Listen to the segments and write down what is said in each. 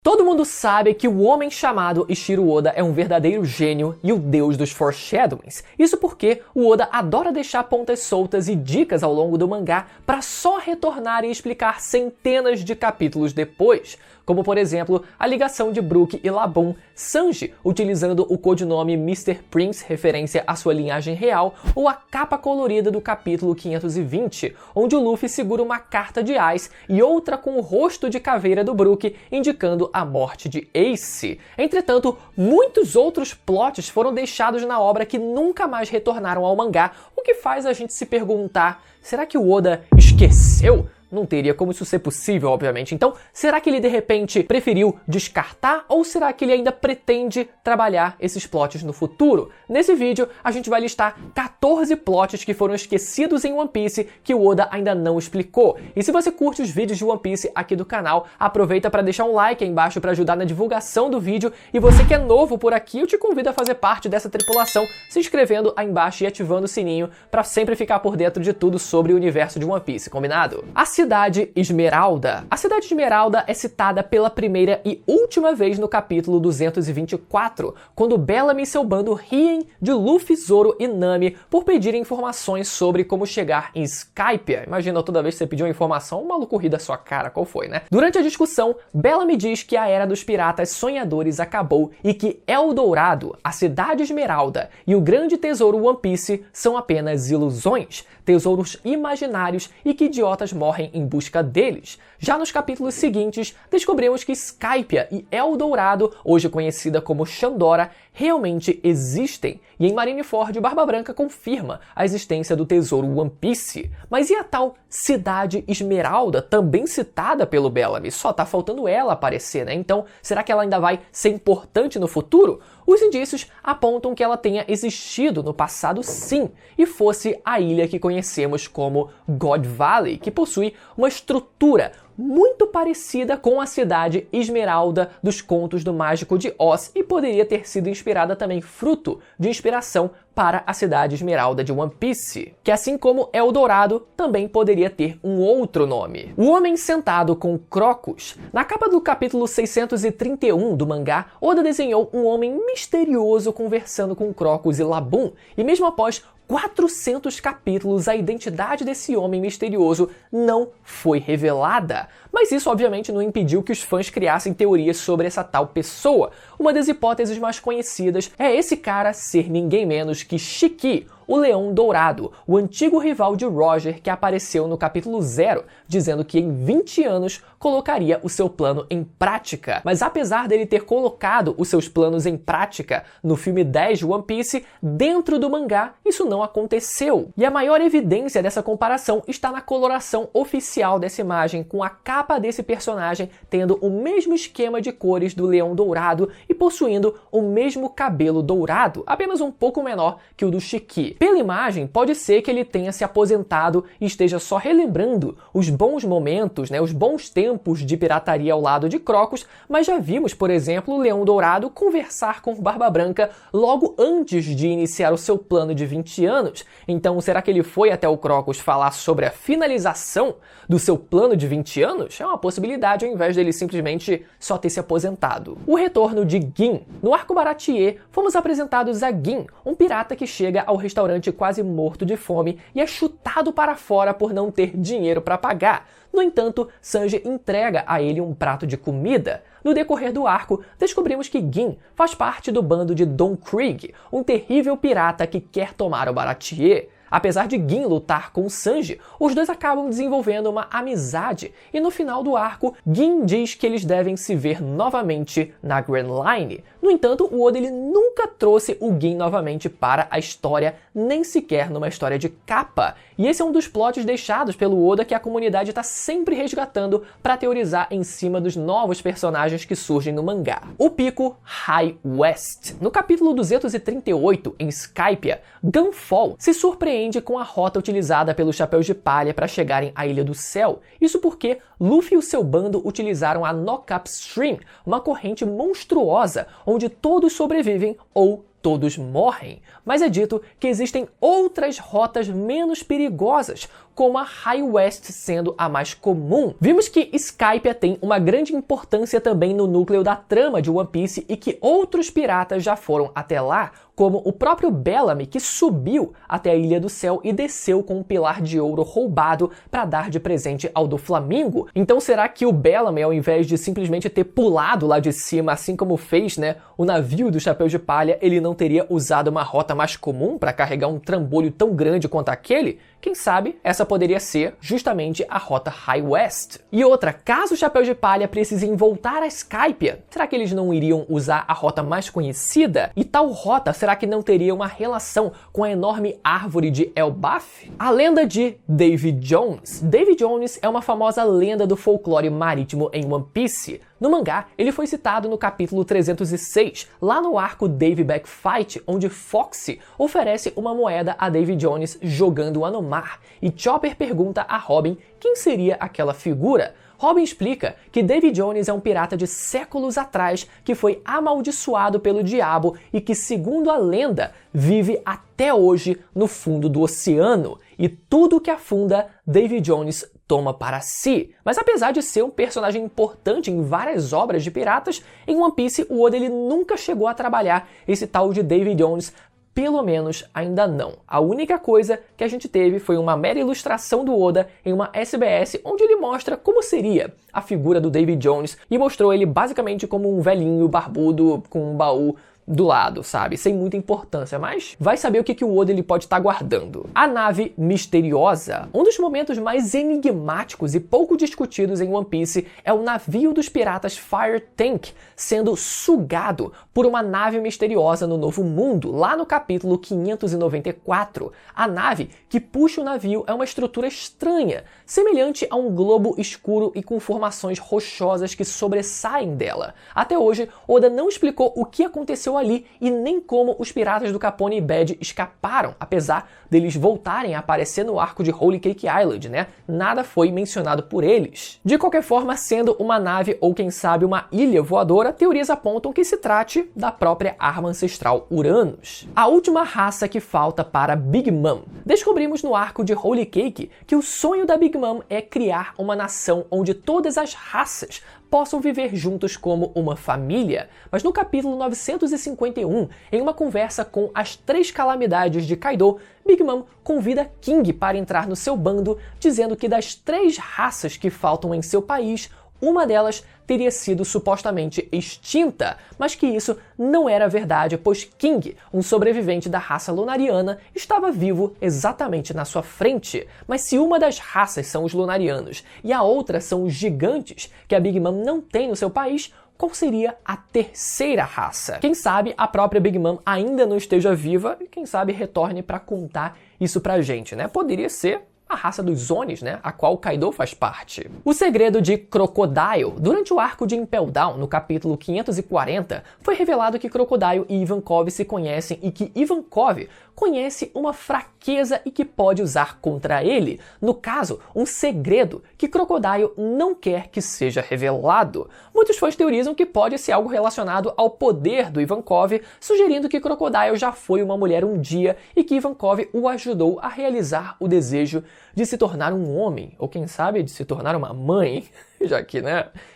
Todo mundo sabe que o homem chamado Eiichiro Oda é um verdadeiro gênio e o deus dos foreshadowings. Isso porque o Oda adora deixar pontas soltas e dicas ao longo do mangá para só retornar e explicar centenas de capítulos depois. Como, por exemplo, a ligação de Brook e Laboon, Sanji utilizando o codinome Mr. Prince, referência à sua linhagem real, ou a capa colorida do capítulo 520, onde o Luffy segura uma carta de Ice e outra com o rosto de caveira do Brook, indicando a morte de Ace. Entretanto, muitos outros plots foram deixados na obra que nunca mais retornaram ao mangá, o que faz a gente se perguntar, será que o Oda esqueceu? Não teria como isso ser possível, obviamente. Então, será que ele de repente preferiu descartar ou será que ele ainda pretende trabalhar esses plots no futuro? Nesse vídeo, a gente vai listar 14 plots que foram esquecidos em One Piece que o Oda ainda não explicou. E se você curte os vídeos de One Piece aqui do canal, aproveita para deixar um like aí embaixo para ajudar na divulgação do vídeo. E você que é novo por aqui, eu te convido a fazer parte dessa tripulação, se inscrevendo aí embaixo e ativando o sininho para sempre ficar por dentro de tudo sobre o universo de One Piece, combinado? A Cidade Esmeralda. A Cidade Esmeralda é citada pela primeira e última vez no capítulo 224, quando Bellamy e seu bando riem de Luffy, Zoro e Nami por pedirem informações sobre como chegar em Skypiea. Imagina, toda vez que você pediu uma informação, um maluco ri da sua cara, qual foi, né? Durante a discussão, Bellamy diz que a era dos piratas sonhadores acabou e que Eldorado, a Cidade Esmeralda e o grande tesouro One Piece são apenas ilusões, tesouros imaginários e que idiotas morrem em busca deles. Já nos capítulos seguintes, descobrimos que Skypiea e Eldorado, hoje conhecida como Shandora, realmente existem, e em Marineford, Barba Branca confirma a existência do tesouro One Piece. Mas e a tal Cidade Esmeralda, também citada pelo Bellamy? Só tá faltando ela aparecer, né? Então, será que ela ainda vai ser importante no futuro? Os indícios apontam que ela tenha existido no passado sim, e fosse a ilha que conhecemos como God Valley, que possui uma estrutura muito parecida com a Cidade Esmeralda dos Contos do Mágico de Oz e poderia ter sido inspirada também fruto de inspiração para a Cidade Esmeralda de One Piece, que assim como Eldorado também poderia ter um outro nome. O Homem Sentado com Crocus. Na capa do capítulo 631 do mangá, Oda desenhou um homem misterioso conversando com Crocus e Laboon, e mesmo após 400 capítulos, a identidade desse homem misterioso não foi revelada. Mas isso obviamente não impediu que os fãs criassem teorias sobre essa tal pessoa. Uma das hipóteses mais conhecidas é esse cara ser ninguém menos que Shiki, o Leão Dourado, o antigo rival de Roger que apareceu no capítulo 0, dizendo que em 20 anos colocaria o seu plano em prática. Mas apesar dele ter colocado os seus planos em prática no filme 10 de One Piece, dentro do mangá isso não aconteceu. E a maior evidência dessa comparação está na coloração oficial dessa imagem, com a capa desse personagem tendo o mesmo esquema de cores do Leão Dourado e possuindo o mesmo cabelo dourado, apenas um pouco menor que o do Shiki. Pela imagem, pode ser que ele tenha se aposentado e esteja só relembrando os bons momentos, os bons tempos de pirataria ao lado de Crocus, mas já vimos, por exemplo, o Leão Dourado conversar com Barba Branca logo antes de iniciar o seu plano de 20 anos. Então, será que ele foi até o Crocus falar sobre a finalização do seu plano de 20 anos? É uma possibilidade, ao invés dele simplesmente só ter se aposentado. O retorno de Gin. No arco Baratie, fomos apresentados a Gin, um pirata que chega ao restaurante quase morto de fome e é chutado para fora por não ter dinheiro para pagar. No entanto, Sanji entrega a ele um prato de comida. No decorrer do arco, descobrimos que Gin faz parte do bando de Don Krieg, um terrível pirata que quer tomar o Baratie. Apesar de Gin lutar com Sanji, os dois acabam desenvolvendo uma amizade e no final do arco, Gin diz que eles devem se ver novamente na Grand Line. No entanto, o Oda ele nunca trouxe o Gin novamente para a história, nem sequer numa história de capa. E esse é um dos plots deixados pelo Oda que a comunidade está sempre resgatando para teorizar em cima dos novos personagens que surgem no mangá. O Pico High West. No capítulo 238, em Skypiea, Gunfall se surpreende com a rota utilizada pelos Chapéus de Palha para chegarem à Ilha do Céu. Isso porque Luffy e o seu bando utilizaram a Knock-Up Stream, uma corrente monstruosa onde todos sobrevivem ou todos morrem. Mas é dito que existem outras rotas menos perigosas, como a High West sendo a mais comum. Vimos que Skypiea tem uma grande importância também no núcleo da trama de One Piece e que outros piratas já foram até lá, como o próprio Bellamy, que subiu até a Ilha do Céu e desceu com um pilar de ouro roubado para dar de presente ao Doflamingo. Então será que o Bellamy, ao invés de simplesmente ter pulado lá de cima, assim como fez, o navio do Chapéu de Palha, ele não teria usado uma rota mais comum para carregar um trambolho tão grande quanto aquele? Quem sabe essa poderia ser justamente a rota High West. E outra, caso o Chapéu de Palha precisem voltar a Skypiea, será que eles não iriam usar a rota mais conhecida? E tal rota, será que não teria uma relação com a enorme árvore de Elbaf? A lenda de Davy Jones. Davy Jones é uma famosa lenda do folclore marítimo em One Piece. No mangá, ele foi citado no capítulo 306, lá no arco Davy Back Fight, onde Foxy oferece uma moeda a Davy Jones jogando-a no mar, e Chopper pergunta a Robin quem seria aquela figura. Robin explica que Davy Jones é um pirata de séculos atrás que foi amaldiçoado pelo diabo e que, segundo a lenda, vive até hoje no fundo do oceano, e tudo que afunda, Davy Jones toma para si. Mas apesar de ser um personagem importante em várias obras de piratas, em One Piece o Oda ele nunca chegou a trabalhar esse tal de Davy Jones. Pelo menos ainda não. A única coisa que a gente teve foi uma mera ilustração do Oda em uma SBS, onde ele mostra como seria a figura do Davy Jones e mostrou ele basicamente como um velhinho barbudo com um baú do lado, sabe? Sem muita importância, mas vai saber o que o Oda ele pode estar guardando. A nave misteriosa. Um dos momentos mais enigmáticos e pouco discutidos em One Piece é o navio dos piratas Fire Tank sendo sugado por uma nave misteriosa no Novo Mundo, lá no capítulo 594. A nave que puxa o navio é uma estrutura estranha, semelhante a um globo escuro e com formações rochosas que sobressaem dela. Até hoje, Oda não explicou o que aconteceu ali e nem como os piratas do Capone e Bad escaparam, apesar deles voltarem a aparecer no arco de Holy Cake Island, Nada foi mencionado por eles. De qualquer forma, sendo uma nave ou quem sabe uma ilha voadora, teorias apontam que se trate da própria arma ancestral Uranus. A última raça que falta para Big Mom. Descobrimos no arco de Holy Cake que o sonho da Big Mom é criar uma nação onde todas as raças possam viver juntos como uma família. Mas no capítulo 951, em uma conversa com as 3 calamidades de Kaido, Big Mom convida King para entrar no seu bando, dizendo que das 3 raças que faltam em seu país, uma delas teria sido supostamente extinta, mas que isso não era verdade, pois King, um sobrevivente da raça lunariana, estava vivo exatamente na sua frente. Mas se uma das raças são os lunarianos e a outra são os gigantes, que a Big Mom não tem no seu país, qual seria a terceira raça? Quem sabe a própria Big Mom ainda não esteja viva e quem sabe retorne para contar isso pra gente, Poderia ser a raça dos Onis, a qual Kaido faz parte. O segredo de Crocodile. Durante o arco de Impel Down, no capítulo 540, foi revelado que Crocodile e Ivankov se conhecem e que Ivankov conhece uma fraqueza e que pode usar contra ele. No caso, um segredo que Crocodile não quer que seja revelado. Muitos fãs teorizam que pode ser algo relacionado ao poder do Ivankov, sugerindo que Crocodile já foi uma mulher um dia e que Ivankov o ajudou a realizar o desejo de se tornar um homem, ou quem sabe de se tornar uma mãe, já que,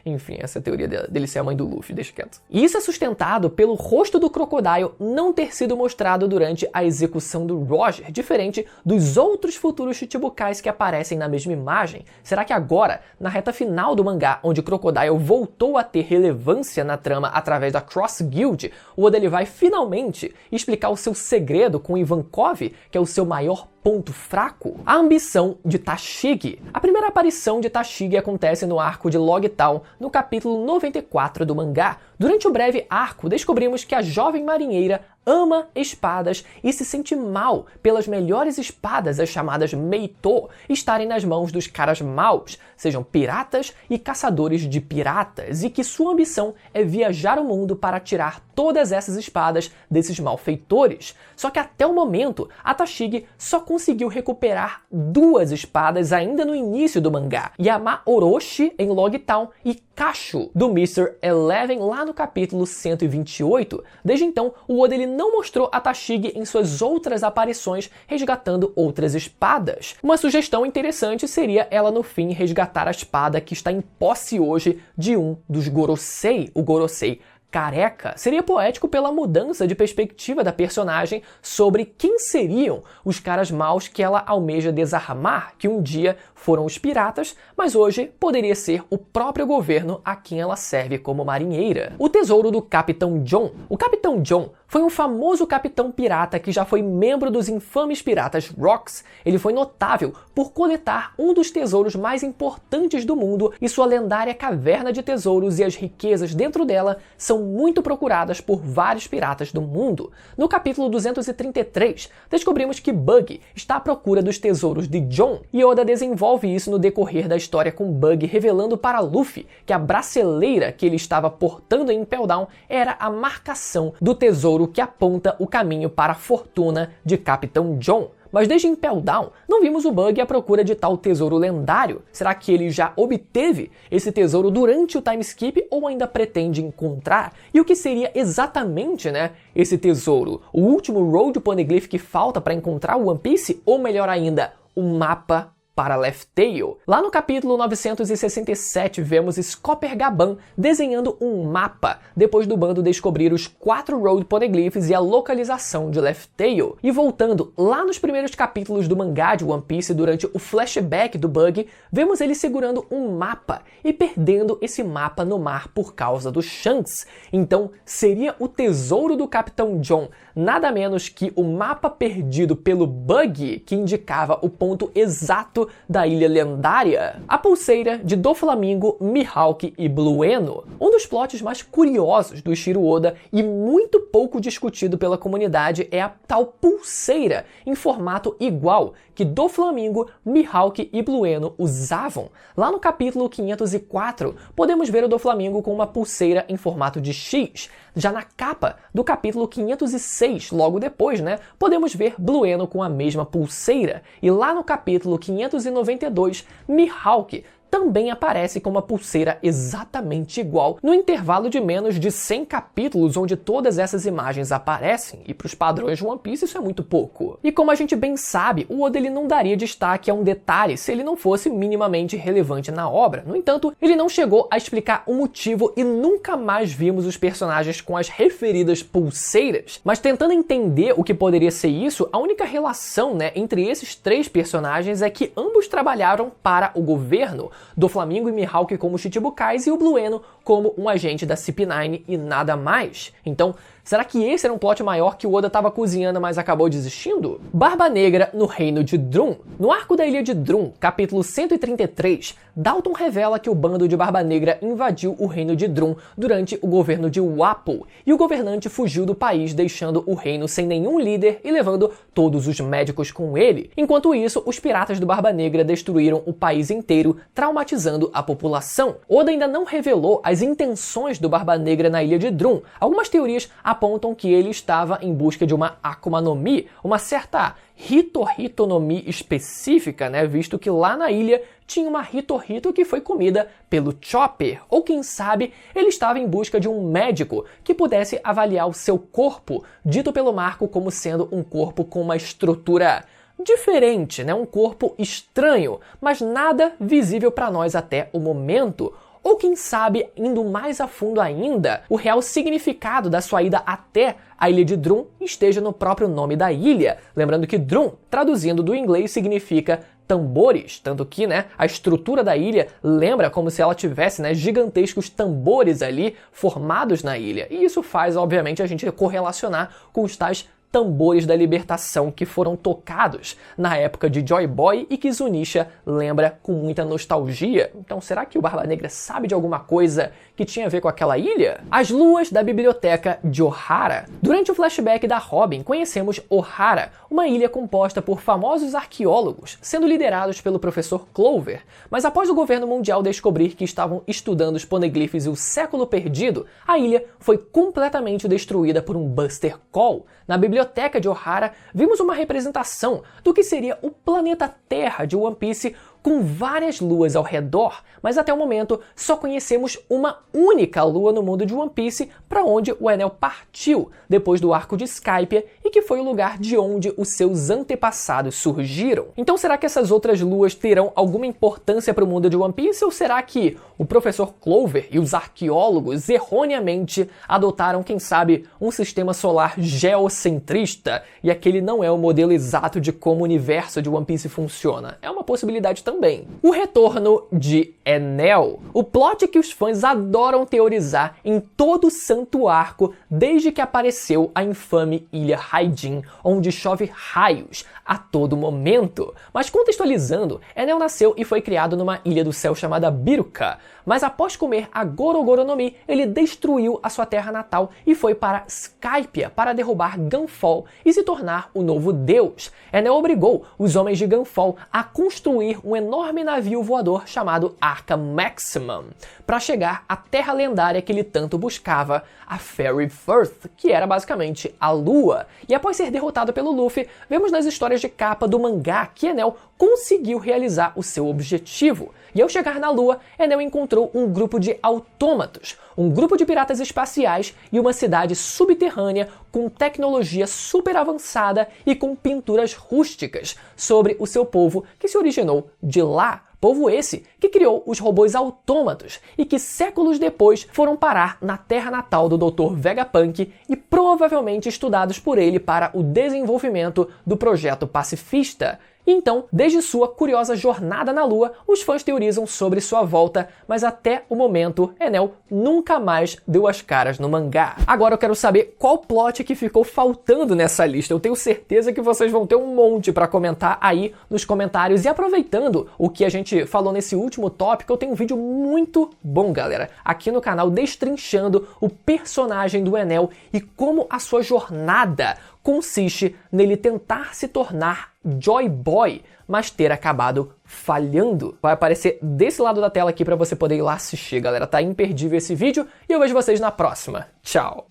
enfim, essa é a teoria dele ser a mãe do Luffy, deixa quieto. E isso é sustentado pelo rosto do Crocodile não ter sido mostrado durante a execução do Roger, diferente dos outros futuros Chichibukais que aparecem na mesma imagem. Será que agora, na reta final do mangá, onde Crocodile voltou a ter relevância na trama através da Cross Guild, o Oda ele vai finalmente explicar o seu segredo com Ivankov, que é o seu maior ponto fraco? A ambição de Tashigi. A primeira aparição de Tashigi acontece no arco de Logtown, no capítulo 94 do mangá. Durante o breve arco, descobrimos que a jovem marinheira ama espadas e se sente mal pelas melhores espadas, as chamadas Meito, estarem nas mãos dos caras maus, sejam piratas e caçadores de piratas, e que sua ambição é viajar o mundo para tirar todas essas espadas desses malfeitores. Só que até o momento, a Tashigi só conseguiu recuperar 2 espadas ainda no início do mangá, Yama Orochi em Logtown e Kashu do Mr. Eleven lá no capítulo 128. Desde então, o Oda ele não mostrou a Tashigi em suas outras aparições resgatando outras espadas. Uma sugestão interessante seria ela no fim resgatar a espada que está em posse hoje de um dos Gorosei, o Gorosei careca. Seria poético pela mudança de perspectiva da personagem sobre quem seriam os caras maus que ela almeja desarmar, que um dia foram os piratas, mas hoje poderia ser o próprio governo a quem ela serve como marinheira. O tesouro do Capitão John. O Capitão John foi um famoso capitão pirata que já foi membro dos infames piratas Rocks. Ele foi notável por coletar um dos tesouros mais importantes do mundo e sua lendária caverna de tesouros e as riquezas dentro dela são muito procuradas por vários piratas do mundo. No capítulo 233, descobrimos que Buggy está à procura dos tesouros de John, e Oda desenvolve isso no decorrer da história com Buggy revelando para Luffy que a braceleira que ele estava portando em Impel Down era a marcação do tesouro que aponta o caminho para a fortuna de Capitão John. Mas desde Impel Down, não vimos o Buggy à procura de tal tesouro lendário. Será que ele já obteve esse tesouro durante o time skip ou ainda pretende encontrar? E o que seria exatamente, esse tesouro? O último Road Poneglyph que falta para encontrar o One Piece? Ou melhor ainda, o mapa para Laugh Tale. Lá no capítulo 967 vemos Scopper Gaban desenhando um mapa depois do bando descobrir os 4 Road Poneglyphs e a localização de Laugh Tale. E voltando lá nos primeiros capítulos do mangá de One Piece, durante o flashback do Buggy, vemos ele segurando um mapa e perdendo esse mapa no mar por causa do Shanks. Então seria o tesouro do Capitão John nada menos que o mapa perdido pelo Buggy que indicava o ponto exato da ilha lendária? A pulseira de Doflamingo, Mihawk e Blueno. Um dos plots mais curiosos do Eiichiro Oda e muito pouco discutido pela comunidade é a tal pulseira em formato igual que Doflamingo, Mihawk e Blueno usavam. Lá no capítulo 504, podemos ver o Doflamingo com uma pulseira em formato de X. Já na capa do capítulo 506, logo depois, podemos ver Blueno com a mesma pulseira. E lá no capítulo 592, Mihawk também aparece com uma pulseira exatamente igual, no intervalo de menos de 100 capítulos onde todas essas imagens aparecem, e para os padrões de One Piece isso é muito pouco. E como a gente bem sabe, o Oda ele não daria destaque a um detalhe se ele não fosse minimamente relevante na obra. No entanto, ele não chegou a explicar o motivo e nunca mais vimos os personagens com as referidas pulseiras. Mas tentando entender o que poderia ser isso, a única relação entre esses 3 personagens é que ambos trabalharam para o governo, Doflamingo e Mihawk como Chichibukais e o Blueno como um agente da CP9 e nada mais. Então, será que esse era um plot maior que o Oda estava cozinhando, mas acabou desistindo? Barba Negra no reino de Drum. No arco da ilha de Drum, capítulo 133, Dalton revela que o bando de Barba Negra invadiu o reino de Drum durante o governo de Wapol, e o governante fugiu do país, deixando o reino sem nenhum líder e levando todos os médicos com ele. Enquanto isso, os piratas do Barba Negra destruíram o país inteiro, traumatizando a população. Oda ainda não revelou as intenções do Barba Negra na ilha de Drum. Algumas teorias apontam que ele estava em busca de uma Akuma no Mi, uma certa Hito no Mi específica, visto que lá na ilha tinha uma Hito que foi comida pelo Chopper. Ou quem sabe, ele estava em busca de um médico que pudesse avaliar o seu corpo, dito pelo Marco como sendo um corpo com uma estrutura diferente, um corpo estranho, mas nada visível para nós até o momento. Ou quem sabe, indo mais a fundo ainda, o real significado da sua ida até a ilha de Drum esteja no próprio nome da ilha. Lembrando que Drum, traduzindo do inglês, significa tambores, tanto que a estrutura da ilha lembra como se ela tivesse gigantescos tambores ali formados na ilha. E isso faz, obviamente, a gente correlacionar com os tais tambores da libertação que foram tocados na época de Joy Boy e que Zunisha lembra com muita nostalgia. Então será que o Barba Negra sabe de alguma coisa que tinha a ver com aquela ilha? As luas da biblioteca de Ohara. Durante o flashback da Robin, conhecemos Ohara, uma ilha composta por famosos arqueólogos, sendo liderados pelo professor Clover. Mas após o governo mundial descobrir que estavam estudando os poneglyphs e o século perdido, a ilha foi completamente destruída por um Buster Call. Na biblioteca de Ohara, vimos uma representação do que seria o planeta Terra de One Piece com várias luas ao redor, mas até o momento só conhecemos uma única lua no mundo de One Piece, para onde o Enel partiu depois do arco de Skypiea e que foi o lugar de onde os seus antepassados surgiram. Então será que essas outras luas terão alguma importância para o mundo de One Piece, ou será que o professor Clover e os arqueólogos erroneamente adotaram, quem sabe, um sistema solar geocentrista e aquele não é o modelo exato de como o universo de One Piece funciona? É uma possibilidade também. O retorno de Enel. O plot que os fãs adoram teorizar em todo santo arco desde que apareceu a infame Ilha Hyjin, onde chove raios a todo momento. Mas contextualizando, Enel nasceu e foi criado numa ilha do céu chamada Biruka, mas após comer a Gorogoro no Mi, ele destruiu a sua terra natal e foi para Skypiea para derrubar Gunfall e se tornar o novo deus. Enel obrigou os homens de Gunfall a construir um enorme navio voador chamado Arca Maximum para chegar à terra lendária que ele tanto buscava, a Fairy Firth, que era basicamente a Lua. E após ser derrotado pelo Luffy, vemos nas histórias de capa do mangá que Enel conseguiu realizar o seu objetivo. E ao chegar na Lua, Enel encontrou um grupo de autômatos, um grupo de piratas espaciais e uma cidade subterrânea com tecnologia super avançada e com pinturas rústicas sobre o seu povo que se originou de lá. Povo esse que criou os robôs autômatos e que séculos depois foram parar na terra natal do Dr. Vegapunk e provavelmente estudados por ele para o desenvolvimento do projeto pacifista. Então, desde sua curiosa jornada na Lua, os fãs teorizam sobre sua volta, mas até o momento, Enel nunca mais deu as caras no mangá. Agora eu quero saber qual plot que ficou faltando nessa lista. Eu tenho certeza que vocês vão ter um monte para comentar aí nos comentários. E aproveitando o que a gente falou nesse último tópico, eu tenho um vídeo muito bom, galera, aqui no canal destrinchando o personagem do Enel e como a sua jornada consiste nele tentar se tornar Joy Boy, mas ter acabado falhando. Vai aparecer desse lado da tela aqui para você poder ir lá assistir, galera. Tá imperdível esse vídeo e eu vejo vocês na próxima. Tchau!